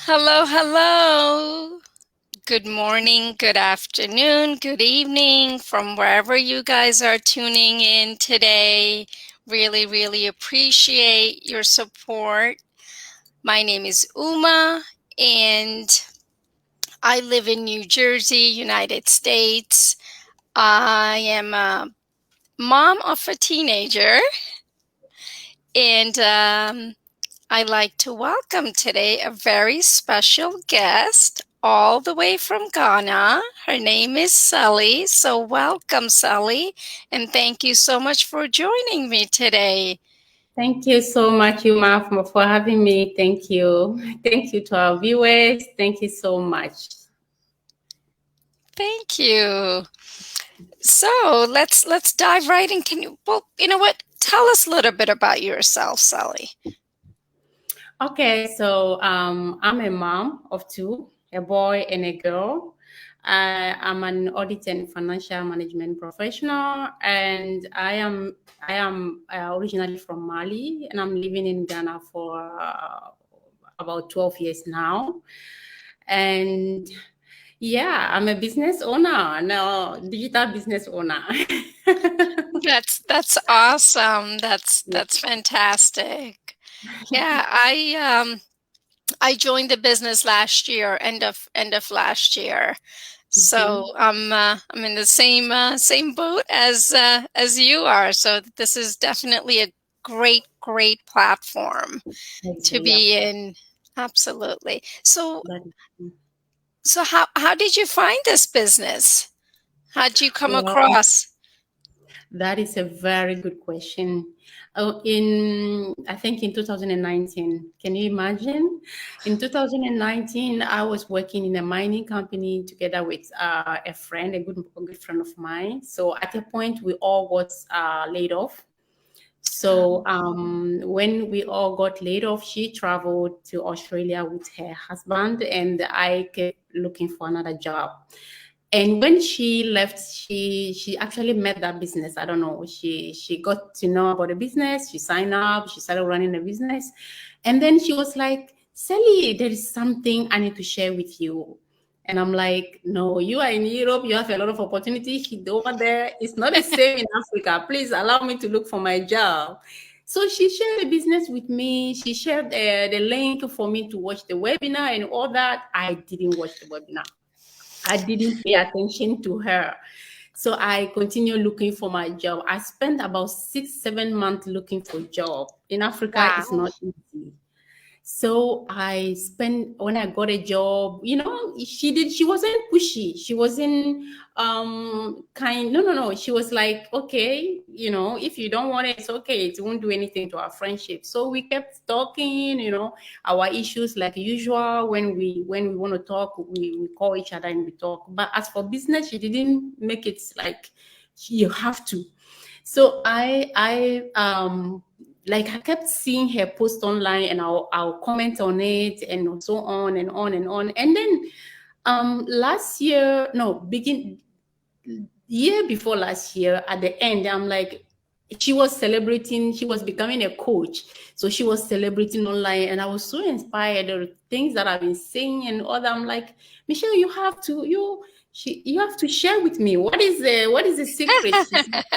Hello, hello. Good morning, good afternoon, good evening from wherever you guys are tuning in today. Really, really appreciate your support. My name is Uma, and I live in New Jersey, United States. I am a mom of a teenager, and I'd like to welcome today a very special guest all the way from Ghana. Her name is Sully. So, welcome, Sully, and thank you so much for joining me today. Thank you so much, Yuma, for having me. Thank you. Thank you to our viewers. Thank you so much. Thank you. So, let's dive right in. Can you you know what? Tell us a little bit about yourself, Sully. Okay, so I'm a mom of two, a boy and a girl. I'm an audit and financial management professional, and I am originally from Mali, and I'm living in Ghana for about 12 years now. And yeah, I'm a business owner, no, digital business owner. That's awesome. That's fantastic. Yeah, I joined the business last year, end of last year. So Mhm. I'm in the same boat as you are. So this is definitely a great platform to Okay, yeah. be in. Absolutely. So That, so how did you find this business? How did you come well, across? that is a very good question. I think in 2019, can you imagine? In 2019, I was working in a mining company together with a friend, a good friend of mine. So at a point, we all got laid off. So when we all got laid off, she traveled to Australia with her husband, and I kept looking for another job. And when she left, she actually met that business. I don't know. She got to know about the business. She signed up. She started running the business, and then she was like, "Sally, there is something I need to share with you." And I'm like, "No, you are in Europe. You have a lot of opportunities over there. It's not the same in Africa. Please allow me to look for my job." So she shared the business with me. She shared the link for me to watch the webinar and all that. I didn't watch the webinar. I didn't pay attention to her. So I continued looking for my job. I spent about 6, 7 months looking for a job. In Africa, it's Wow. not easy. So I spent when I got a job, she wasn't pushy. She wasn't kind. No. She was like, okay, if you don't want it, it's okay. It won't do anything to our friendship. So we kept talking, our issues like usual. When we want to talk, we call each other and we talk. But as for business, she didn't make it like you have to. So I kept seeing her post online, and I'll comment on it and so on and on and on. And then last year, no, begin year before last year, at the end, I'm like, she was celebrating, she was becoming a coach. So she was celebrating online, and I was so inspired. There were things that I've been saying and all that. I'm like, Michelle, you have to share with me what is the secret. She said, I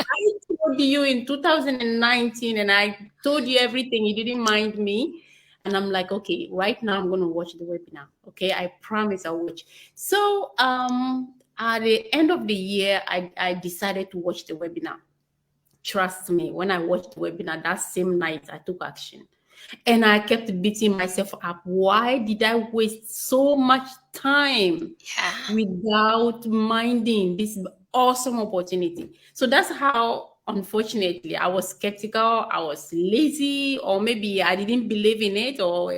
told you in 2019, and I told you everything. You didn't mind me. And I'm like, okay, right now I'm gonna watch the webinar. Okay, I promise I'll watch. So at the end of the year, I decided to watch the webinar. Trust me, when I watched the webinar that same night, I took action. And I kept beating myself up. Why did I waste so much time Yeah. without minding this awesome opportunity? So that's how, unfortunately, I was skeptical, I was lazy, or maybe I didn't believe in it, or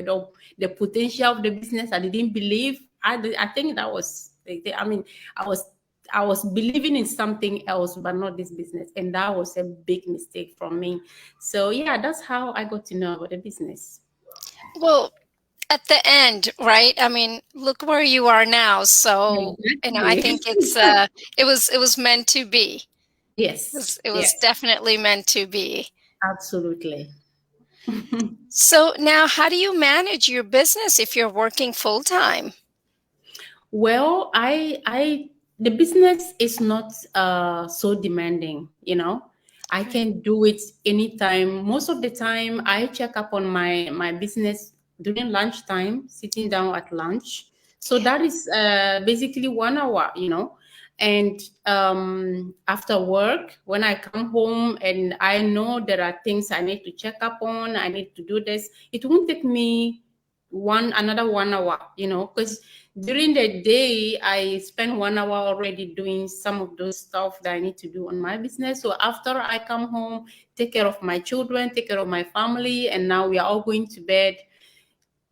the potential of the business. I didn't believe. I think that was. I mean, I was I was believing in something else, but not this business, and that was a big mistake from me. So yeah, that's how I got to know about the business. Well, at the end, right? I mean, look where you are now. So, I Exactly. think it was meant to be. It Yes. was, it was Yes. definitely meant to be. Absolutely. So now how do you manage your business if you're working full time? Well, the business is not so demanding, you know. I Okay. can do it anytime. Most of the time, I check up on my business during lunchtime, sitting down at lunch. So Yeah. that is basically 1 hour, you know. And after work, when I come home and I know there are things I need to check up on, I need to do this, it won't take me another 1 hour, you know, because during the day I spend 1 hour already doing some of those stuff that I need to do on my business. So after I come home, take care of my children, take care of my family, and now we are all going to bed.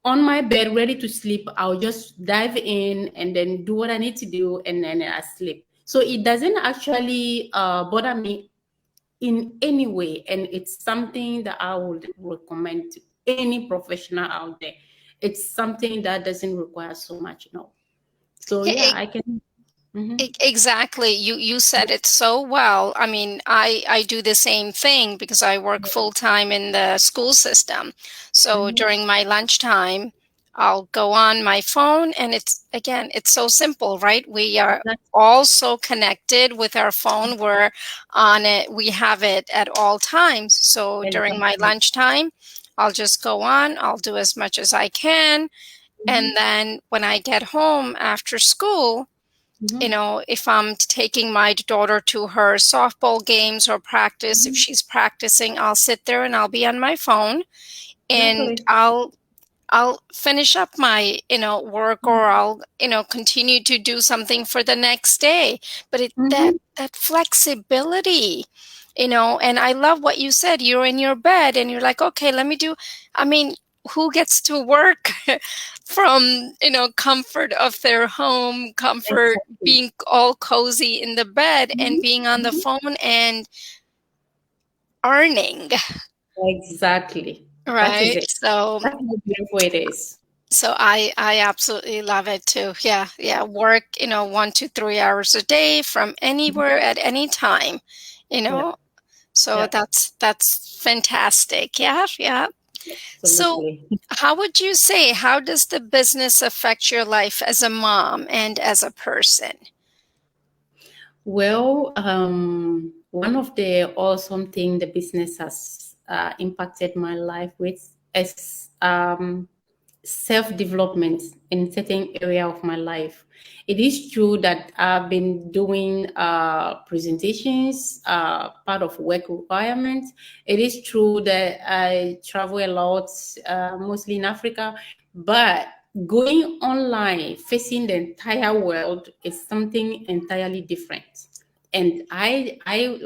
On my bed, ready to sleep, I'll just dive in and then do what I need to do, and then I sleep. So it doesn't actually bother me in any way, and it's something that I would recommend to any professional out there. It's something that doesn't require so much, you know. So yeah, Yeah, I can. Mhm. exactly. You said it so well. I mean, I do the same thing because I work full time in the school system. So Mhm. during my lunchtime, I'll go on my phone and it's so simple, right? We are That's also connected with our phone. We're on it. We have it at all times. So during my exactly. lunchtime, I'll just go on. I'll do as much as I can. And Mhm. then when I get home after school, Mhm. if I'm taking my daughter to her softball games or practice, if Mhm. she's practicing, I'll sit there and I'll be on my phone and Exactly. I'll finish up my, work, or Mhm. I'll, continue to do something for the next day. But Mhm. that flexibility, and I love what you said. You're in your bed and you're like, okay, let me do, I mean, who gets to work from, comfort of their home, comfort, Exactly. being all cozy in the bed and Mhm. being on the Mhm. phone and earning, Exactly. That is right? it. That's how beautiful it is. So I absolutely love it too. Yeah, yeah. Work, 1 to 3 hours a day from Mhm. anywhere at any time, you Yeah. know. So Yeah. that's fantastic. Yeah, yeah. So Absolutely. how does the business affect your life as a mom and as a person? Well, one of the awesome thing the business has impacted my life with is self-development in certain area of my life. It is true that I've been doing presentations, part of work requirements. It is true that I travel a lot, mostly in Africa, but going online, facing the entire world is something entirely different. And I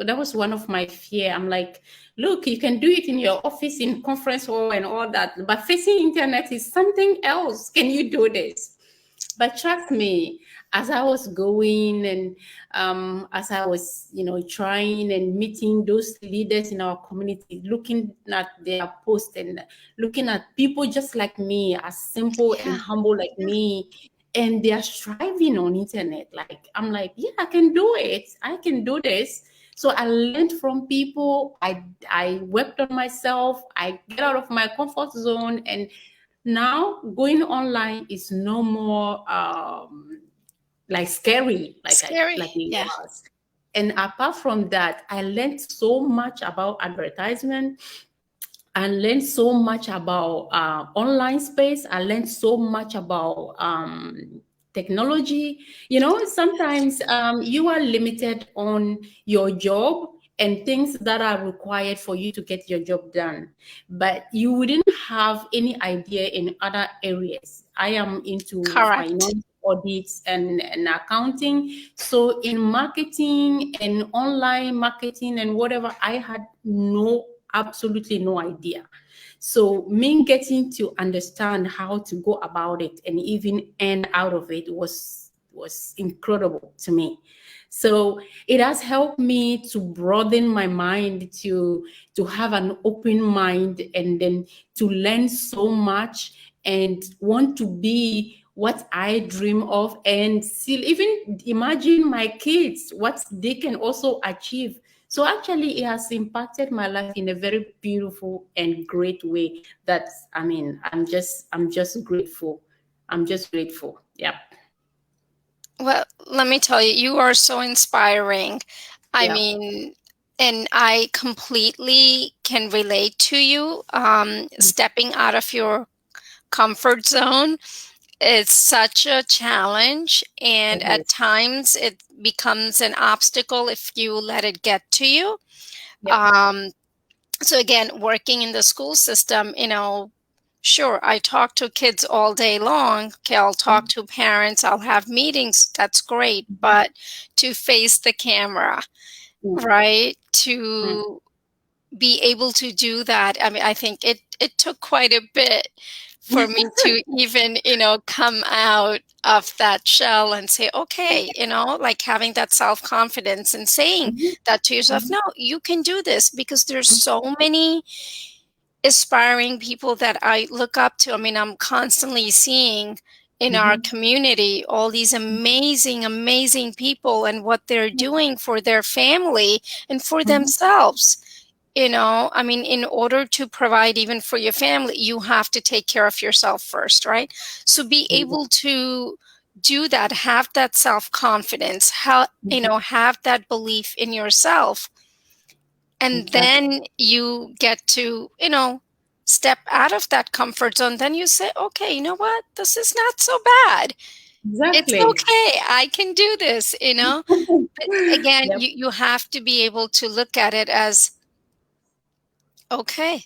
that was one of my fear. I'm like, look, you can do it in your office, in conference hall and all that, but facing internet is something else. Can you do this? But trust me, as I was going and as I was, trying and meeting those leaders in our community, looking at their posts and looking at people just like me, as simple and Yeah. humble like me, and they are striving on internet. Like I'm like, yeah, I can do it. I can do this. So I learned from people. I worked on myself. I get out of my comfort zone, and now going online is no more like scary like Scary. it Yeah. was. And apart from that, I learned so much about advertisement. I learned so much about online space. I learned so much about technology. Sometimes you are limited on your job and things that are required for you to get your job done, but you wouldn't have any idea in other areas. I am into Correct. finance, audits, and accounting. So in marketing and online marketing and whatever, I had absolutely no idea. So me getting to understand how to go about it and even earn out of it was incredible to me. So it has helped me to broaden my mind, to have an open mind, and then to learn so much and want to be what I dream of, and still even imagine my kids what they can also achieve. So actually, it has impacted my life in a very beautiful and great way. That's, I mean, I'm just grateful. I'm just grateful. Yeah. Well, let me tell you, you are so inspiring. I Yeah. mean, and I completely can relate to you. Stepping out of your comfort zone is such a challenge, and It at is. times it becomes an obstacle if you let it get to you. Yep. Um, so again, working in the school system, sure, I talk to kids all day long. Okay, I'll talk to parents, I'll have meetings, that's great. But to face the camera, Mm. right? Mm. To be able to do that, I mean, I think it took quite a bit for me to even, come out of that shell and say, okay, like having that self-confidence and saying Mhm. that to yourself, Mhm. no, you can do this, because there's so many aspiring people that I look up to. I mean, I'm constantly seeing in our Mhm. community all these amazing, amazing people and what they're doing for their family and for Mhm. themselves. I mean, in order to provide even for your family, you have to take care of yourself first, right? So be able to do that, have that self-confidence, have that belief in yourself, and Exactly. then you get to step out of that comfort zone. Then you say, okay, you know what, this is not so bad, it's Exactly. okay, I can do this. But again, Yep. you have to be able to look at it as, okay,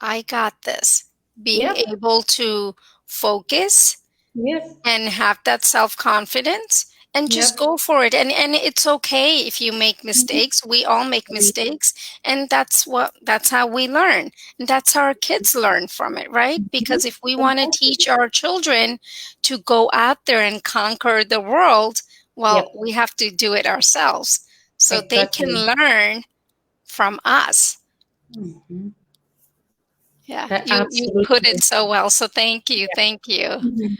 I got this. Being Yep. able to focus Yes. and have that self-confidence and just Yep. go for it, and it's okay if you make Mhm. mistakes. We all make mistakes, and that's how we learn, and that's how our kids learn from it, right? Because if we want to Exactly. teach our children to go out there and conquer the world, well, Yep. we have to do it ourselves so they can Exactly. learn from us. Mhm. Yeah, you put it Absolutely. so well, so thank you, thank you. Mhm.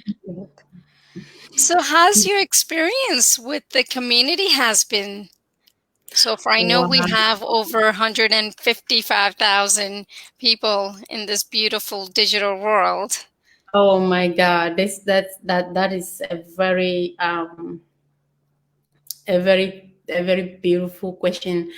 So how's your experience with the community has been so far? I know we Wow. have over 155,000 people in this beautiful digital world. Oh my God. That is a very beautiful question.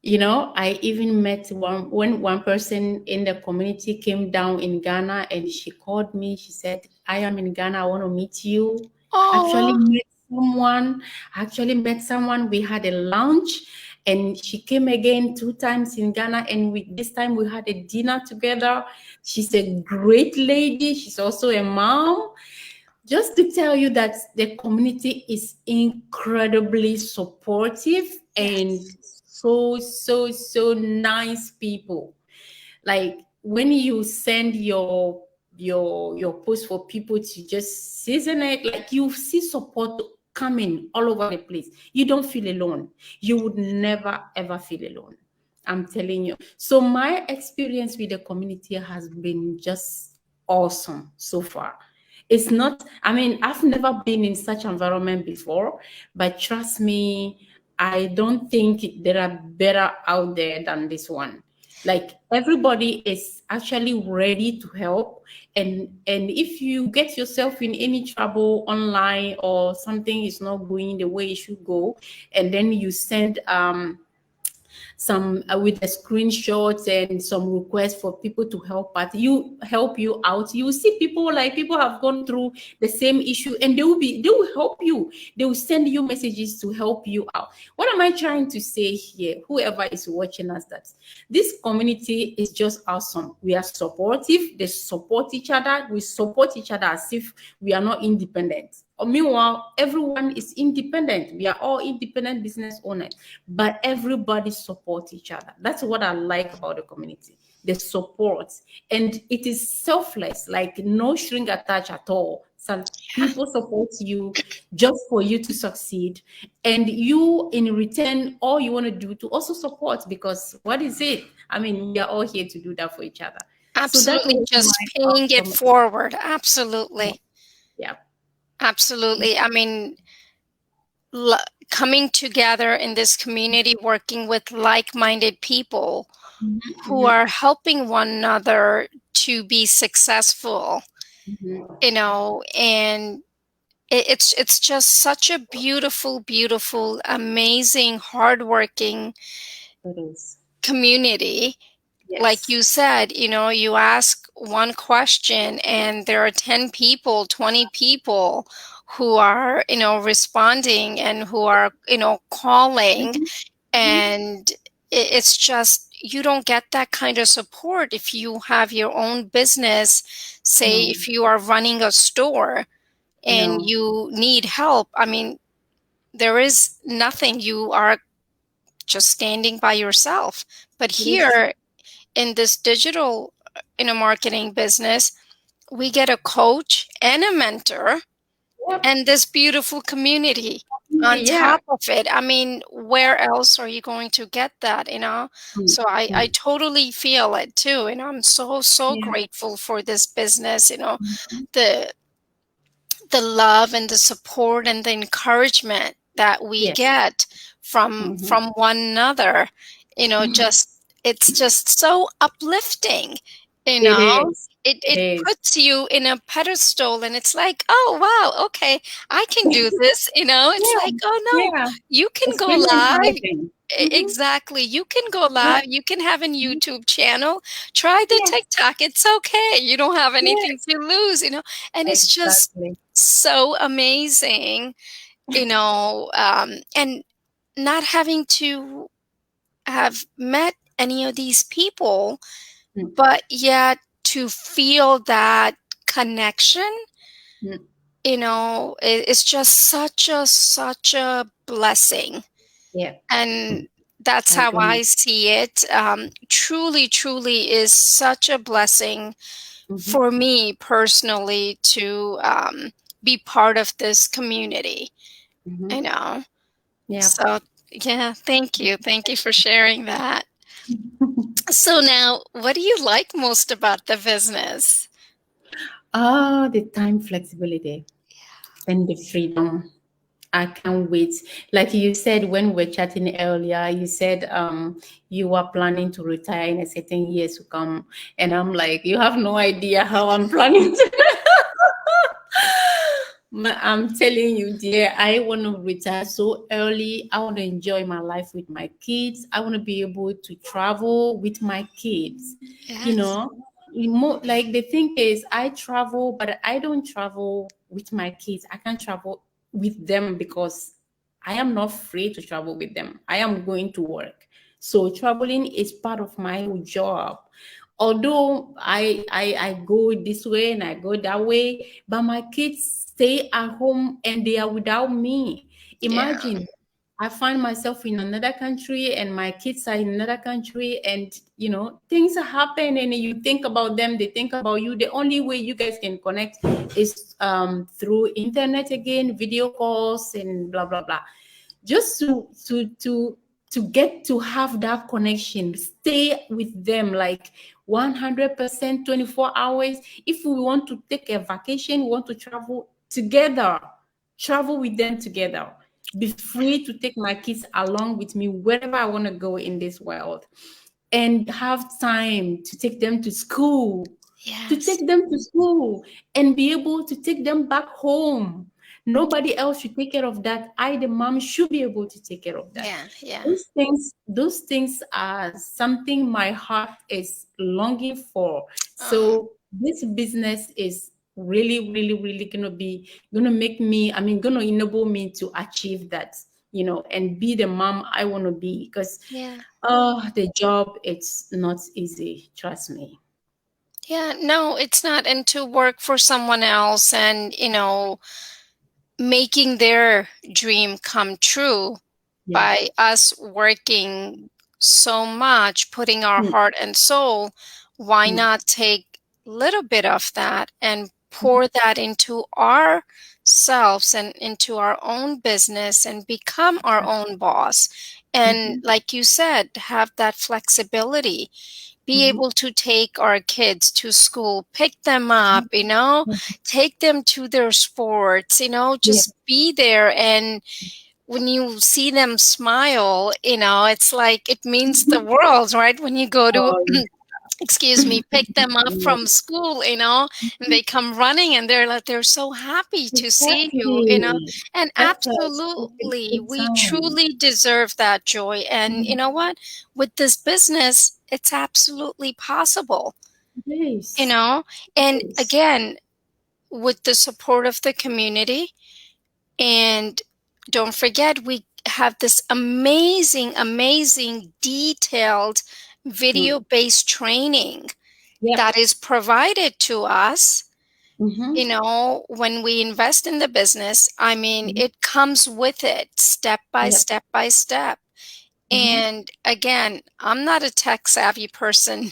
I even met one person in the community came down in Ghana, and she called me. She said, I am in Ghana, I want to meet you. Actually Oh, met someone, actually met someone. We had a lunch, and she came again 2 times in Ghana, and this time we had a dinner together. She's a great lady. She's also a mom. Just to tell you that the community is incredibly supportive and yes, so nice people. Like when you send your post for people to just season it, like you see support coming all over the place. You don't feel alone. You would never ever feel alone. I'm telling you. So my experience with the community has been just awesome so far. It's not, I mean, I've never been in such environment before, but trust me, I don't think there are better out there than this one. Like everybody is actually ready to help, and if you get yourself in any trouble online or something is not going the way it should go, and then you send some with the screenshots and some requests for people to help you out. You see people, like people have gone through the same issue, and they will help you. They will send you messages to help you out. What am I trying to say here, whoever is watching us, that this community is just awesome. We are supportive, they support each other, we support each other as if we are not independent. Meanwhile, everyone is independent. We are all independent business owners, but everybody supports each other. That's what I like about the community. The support, and it is selfless, like no string attached at all. Some yeah, people support you just for you to succeed, and you in return, all you want to do to also support, because what is it? I mean, we are all here to do that for each other. So that absolutely, was just my paying it awesome. forward. Absolutely, Yeah. absolutely. I mean, coming together in this community, working with like-minded people Mhm, who mhm, are helping one another to be successful, mhm. and it's just such a beautiful, beautiful, amazing, hardworking It is. community. Like Yes. you said, you ask one question and there are 10 people, 20 people who are, responding and who are, calling. Mhm, mhm. And it's just, you don't get that kind of support if you have your own business. Say, No, if you are running a store and no. you need help, I mean, there is nothing. You are just standing by yourself. But It is. here in this digital marketing business, we get a coach and a mentor Yep. and this beautiful community on Yeah. top of it. I mean, where else are you going to get that? Mm, So I mm. totally feel it too. And I'm so Yeah. grateful for this business, Mhm. the the love and the support and the encouragement that we Yes. get from Mhm. from one another. Just, it's just so uplifting. you It know is. it It it is. puts you in a pedestal, and it's like, oh wow, okay, I can do this. It's Yeah. like, oh no, Yeah. you can It's go really live. encouraging. Mhm. Exactly. You can go Yeah. live. You can have a Mhm. YouTube channel. Try the Yes. TikTok. It's okay. You don't have anything Yes. to lose. And it's just Exactly. so amazing, and not having to have met any of these people, Mm, but yet to feel that connection, mm. it's just such a blessing. Yeah. And that's I how agree. I see it. Truly, truly is such a blessing Mhm. for me personally to be part of this community, Mhm. you know. Yeah. So, yeah, thank you. Thank you for sharing that. So now, what do you like most about the business? Ah, the time flexibility and the freedom. I can't wait. Like you said when we were chatting earlier, you said you were planning to retire in a certain years to come. And I'm like, you have no idea how I'm planning to. I'm telling you, dear, I want to retire so early. I want to enjoy my life with my kids. I want to be able to travel with my kids. You Yes. know, like the thing is, I travel, but I don't travel with my kids. I can't travel with them because I am not free to travel with them. I am going to work. So traveling is part of my job. Although I go this way and I go that way, but my kids stay at home and they are without me. Yeah. Imagine I find myself in another country and my kids are in another country, and things happen and you think about them, they think about you. The only way you guys can connect is through internet again, video calls and blah blah blah. Just to get to have that connection, stay with them like 100%, 24 hours. If we want to take a vacation, we want to travel together, travel with them together, be free to take my kids along with me wherever I want to go in this world, and have time to take them to school, Yes. and be able to take them back home. Nobody else should take care of that. I, the mom, should be able to take care of that. Yeah. Yeah. Those things are something my heart is longing for. Um, So this business is really, really, really gonna make me, gonna enable me to achieve that, and be the mom I want to be. Because yeah. the job, it's not easy, trust me. Yeah. No, it's not. And to work for someone else and, making their dream come true Yeah. by us working so much, putting our Mm, heart and soul, why mm, not take a little bit of that and pour that into ourselves and into our own business and become our own boss? And mhm, like you said, have that flexibility, be mhm. able to take our kids to school, pick them up, Mhm. take them to their sports, Yeah. just be there and when you see them smile, it's like it means the world, right? When you go to Oh, excuse me, pick them up yeah. from school, and they come running and they're so happy to see you. Exactly. And It's a absolutely, good we time. truly deserve that joy. And you Mhm. know what? With this business, it's absolutely possible, you Yes. know? And Yes. again, with the support of the community, and don't forget, we have this amazing, amazing, detailed Mm. video-based training Yep. that is provided to us, Mm-hmm. when we invest in the business. I mean, Mm-hmm. it comes with it step by Yep. step by step. Mm-hmm. And again, I'm not a tech savvy person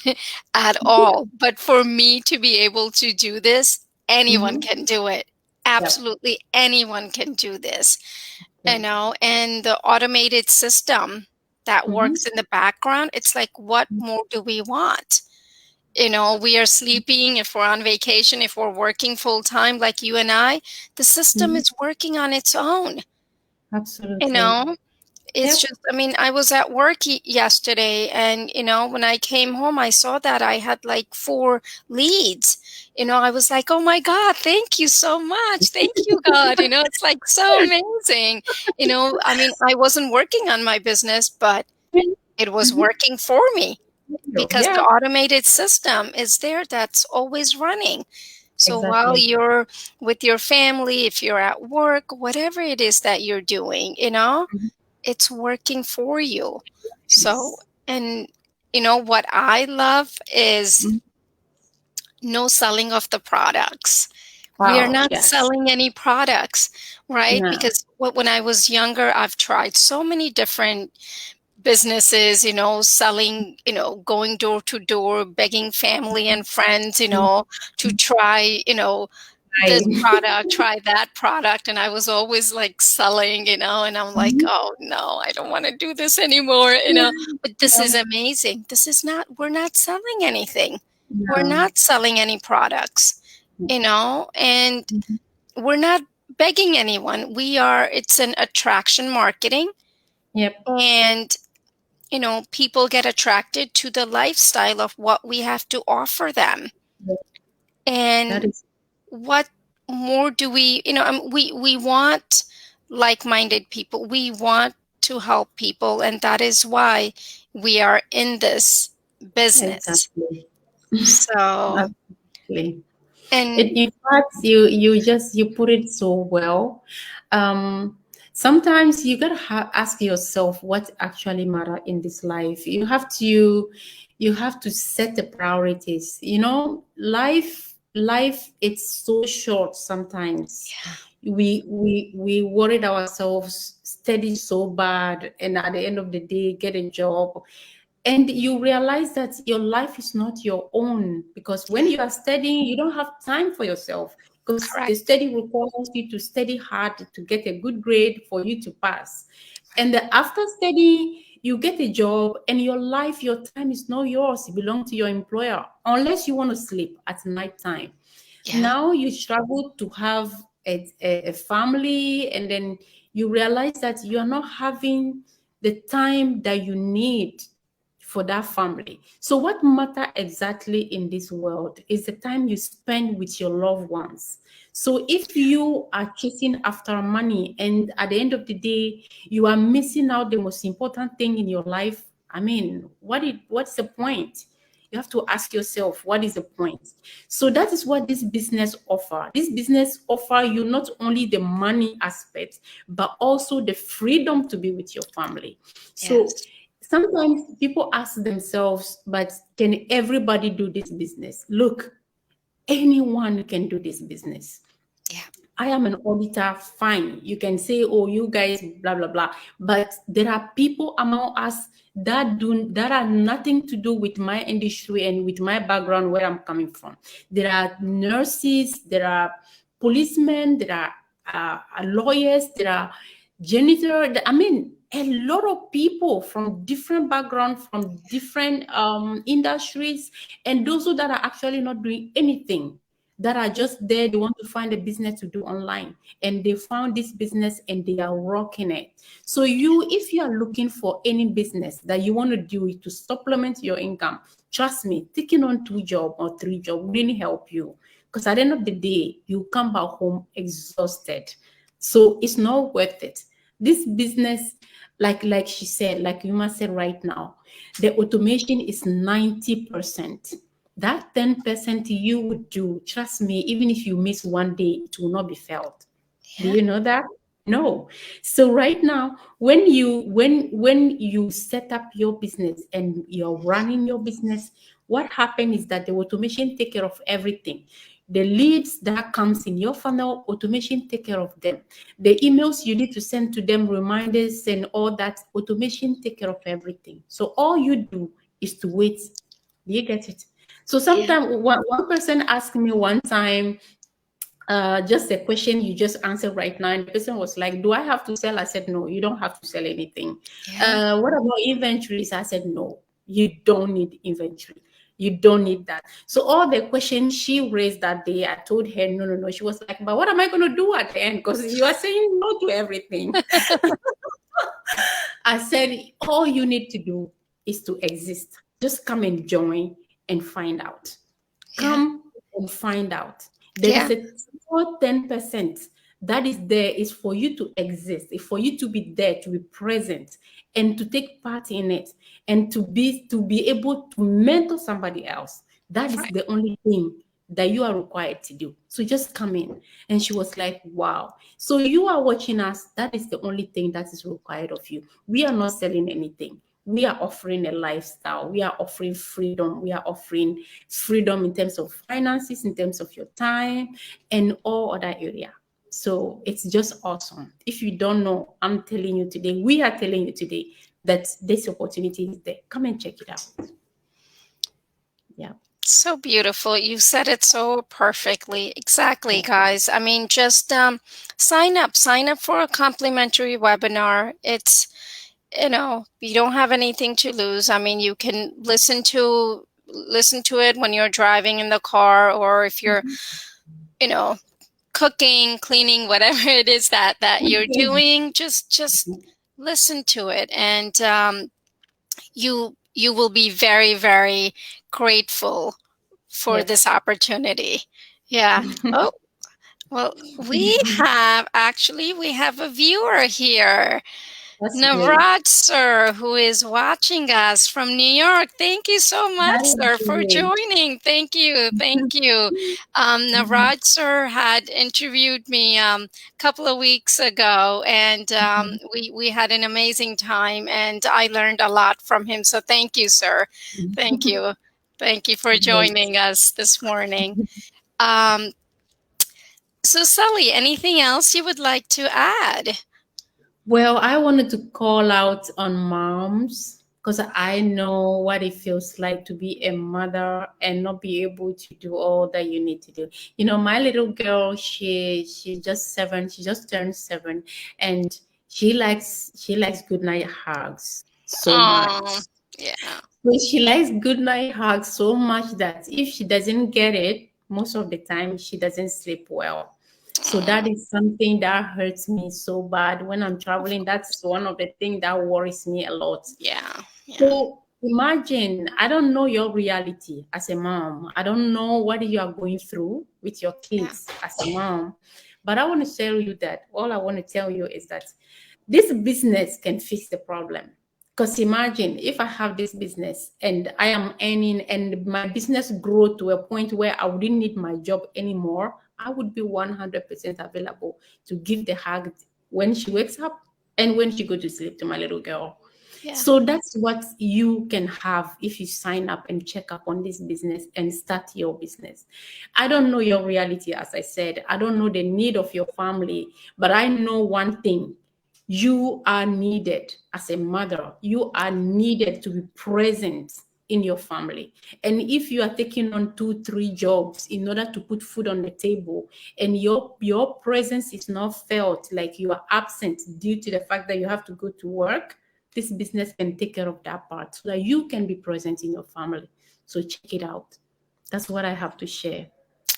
at all, but for me to be able to do this, anyone Mm-hmm. can do it. Yep. Absolutely anyone can do this, Yep. and the automated system that Mm-hmm. works in the background, it's like, what more do we want? We are sleeping if we're on vacation, if we're working full time like you and I, the system Mm-hmm. is working on its own. You Absolutely. know, it's Yep. just, I mean, I was at work yesterday, and, when I came home, I saw that I had like 4 leads. I was like, oh my God, thank you so much. Thank you, God. It's like so amazing. I mean, I wasn't working on my business, but it was Mm-hmm. working for me because the Yeah. automated system is there that's always running. So while Exactly. you're with your family, if you're at work, whatever it is that you're doing, Mhm. it's working for you. So, Yes. and what I love is Mhm. no selling of the products. We are Wow. not Yes. selling any products, right? No. Because when I was younger, I've tried so many different businesses, selling, going door to door, begging family and friends, Mhm. to try, this Right. product, try that product. And I was always like selling, and I'm like, Mhm. oh no, I don't want to do this anymore, but this is Yeah. amazing. We're not selling anything. We're No. not selling any products, and Mhm. we're not begging anyone. It's an attraction marketing, Yep. and people get attracted to the lifestyle of what we have to offer them. Yep. That And is what more do we, we want like-minded people. We want to help people, and that is why we are in this business. exactly. So, Absolutely. and In fact, you put it so well. Um, Sometimes you gotta ask yourself what actually matter in this life. You have to set the priorities. Life it's so short sometimes. yeah, We worried ourselves, study so bad, and at the end of the day, get a job, and you realize that your life is not your own, because when yeah, you are studying you don't have time for yourself, because the correct. study requires you to study hard to get a good grade for you to pass. And then after studying you get a job, and your time is not yours, it belongs to your employer, unless you want to sleep at night time. Yeah, Now you struggle to have a family, and then you realize that you are not having the time that you need for that family. So what matter exactly in this world is the time you spend with your loved ones. So if you are chasing after money, and at the end of the day you are missing out the most important thing in your life, I mean, what's the point? You have to ask yourself, what is the point? So that is what this business offer. This business offer you not only the money aspect, but also the freedom to be with your family. So yes, sometimes people ask themselves, but can everybody do this business? Look, anyone can do this business. yeah, I am an auditor, fine. You can say, oh, you guys, blah, blah, blah. But there are people among us that are nothing to do with my industry and with my background, where I'm coming from. There are nurses, there are policemen, there are lawyers, there are janitor. I mean, a lot of people from different backgrounds, from different industries, and those that are actually not doing anything. that are just there. They want to find a business to do online, and they found this business and they are rocking it. So if you are looking for any business that you want to do to supplement your income, trust me, taking on 2 jobs or 3 jobs will really help you, because at the end of the day, you come back home exhausted. So it's not worth it. This business, like she said, like Yuma said right now, the automation is 90%. That 10% you would do, trust me, even if you miss one day, it will not be felt. Do you know that? No. So right now, when you set up your business and you're running your business, what happens is that the automation take care of everything. The leads that comes in your funnel, automation take care of them. The emails you need to send to them, reminders and all that, automation take care of everything. So all you do is to wait. Do you get it? So sometimes one person asked me one time, just a question you just answered right now, and the person was like, do I have to sell? I said, no, you don't have to sell anything. What about inventories? I said, no, you don't need inventory. You don't need that. So all the questions she raised that day, I told her, no, no, no. She was like, but what am I going to do at the end? Because you are saying no to everything. I said, all you need to do is to exist. Just come and join and find out. Come and find out. There is a 10% that is there is for you to exist, is for you to be there, to be present, and to take part in it, and to be able to mentor somebody else. That is the only thing that you are required to do. So just come in. And she was like, wow. So you are watching us. That is the only thing that is required of you. We are not selling anything. We are offering a lifestyle. We are offering freedom. We are offering freedom in terms of finances, in terms of your time, and all other area. So it's just awesome. If you don't know, I'm telling you today, we are telling you today that this opportunity is there. Come and check it out. Yeah. So beautiful. You said it so perfectly. Exactly, guys. I mean, just sign up for a complimentary webinar. It's, you don't have anything to lose. I mean, you can listen to it when you're driving in the car, or if you're, cooking, cleaning, whatever it is that you're doing, just listen to it. And you will be very, very grateful for this opportunity. Yeah. Oh, well, we have a viewer here. Navraj sir, who is watching us from New York. Thank you so much, sir, for joining. Thank you. Navraj sir had interviewed me a couple of weeks ago, and we had an amazing time, and I learned a lot from him. So thank you, sir. Thank you. Thank you for joining us this morning. So Sally, anything else you would like to add? Well, I wanted to call out on moms, because I know what it feels like to be a mother and not be able to do all that you need to do. My little girl, she's just 7. She just turned 7, and she likes goodnight hugs so much. Yeah. So she likes goodnight hugs so much that if she doesn't get it, most of the time she doesn't sleep well. So that is something that hurts me so bad when I'm traveling. That's one of the things that worries me a lot. Yeah. So imagine, I don't know your reality as a mom. I don't know what you are going through with your kids as a mom. But I want to tell you that all I want to tell you is that this business can fix the problem. Because imagine if I have this business and I am earning, and my business grow to a point where I wouldn't need my job anymore, I would be 100% available to give the hug when she wakes up and when she goes to sleep to my little girl. Yeah. So that's what you can have if you sign up and check up on this business and start your business. I don't know your reality, as I said. I don't know the need of your family, but I know one thing. You are needed as a mother. You are needed to be present in your family. And if you are taking on 2-3 jobs in order to put food on the table, and your presence is not felt, like you are absent due to the fact that you have to go to work, this business can take care of that part so that you can be present in your family. So check it out. That's what I have to share.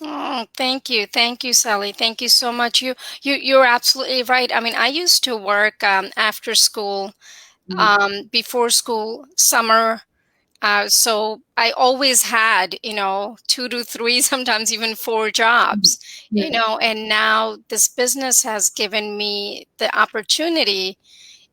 Oh, thank you, Sally. Thank you so much. You're absolutely right. I mean, I used to work after school, Mhm. before school, summer. So I always had, 2 to 3, sometimes even 4 jobs, Yeah. and now this business has given me the opportunity,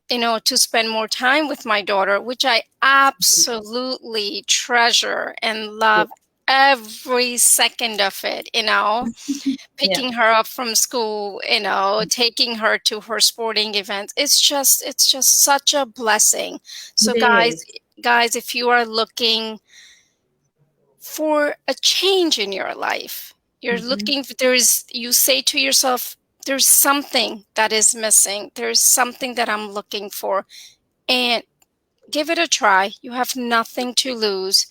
to spend more time with my daughter, which I absolutely treasure and Yeah. love every second of it, Yeah. picking her up from school, taking her to her sporting events. It's just such a blessing. So It guys, is. if you are looking for a change in your life, you're Mhm. looking you say to yourself, there's something that is missing. There's something that I'm looking for. And give it a try. You have nothing to lose.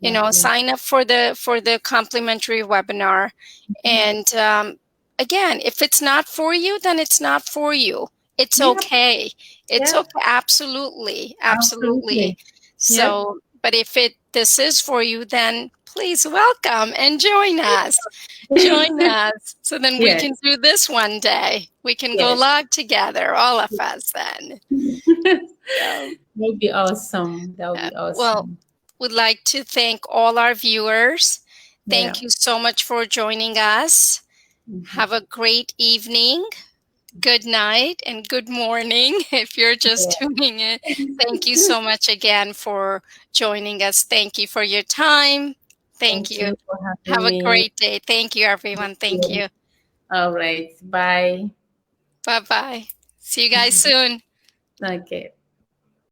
Exactly. Sign up for the complimentary webinar. Mhm. And again, if it's not for you, then it's not for you. It's Yep. okay. It's Yep. okay. Absolutely. Absolutely. Absolutely. Yep. So, but if this is for you, then please welcome and join us. Join us so then we Yes. can do this one day. We can go Yes. live together, all of us then. So, That would be awesome. That would be well, awesome. would like to thank all our viewers. Yeah. Thank you so much for joining us. Mhm. Have a great evening, good night, and good morning if you're just Yeah. tuning in. Thank you so much again for joining us. Thank you for your time. Thank Thank you. you for Have having a me. great day. Thank you, everyone. Thank Yeah. you. All right. Bye. Bye bye. See you guys soon. Okay.